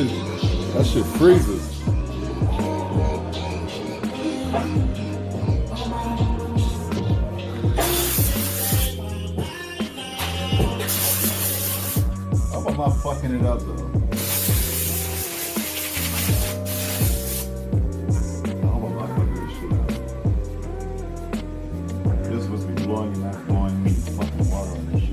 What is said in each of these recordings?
That shit freezes. How am I fucking it up though? How am I fucking this shit up? This is supposed to be blowing and not blowing me fucking water on this shit.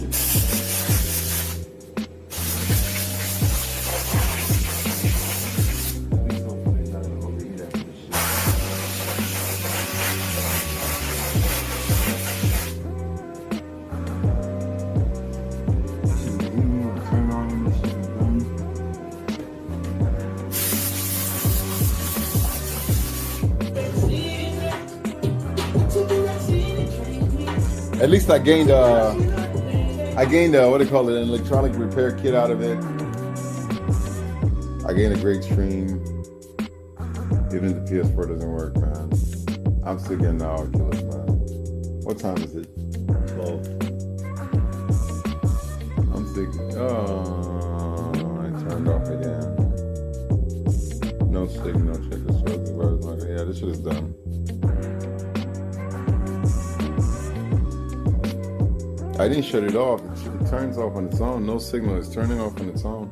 At least I gained what do they call it, an electronic repair kit out of it. I gained a great stream. Even if the PS4 doesn't work, man. I'm still getting the Oculus, man. What time is it? 12. I'm thinking, oh, I turned off again. No signal, check the service. Yeah, this shit is done. I didn't shut it off. It turns off on its own. No signal is turning off on its own.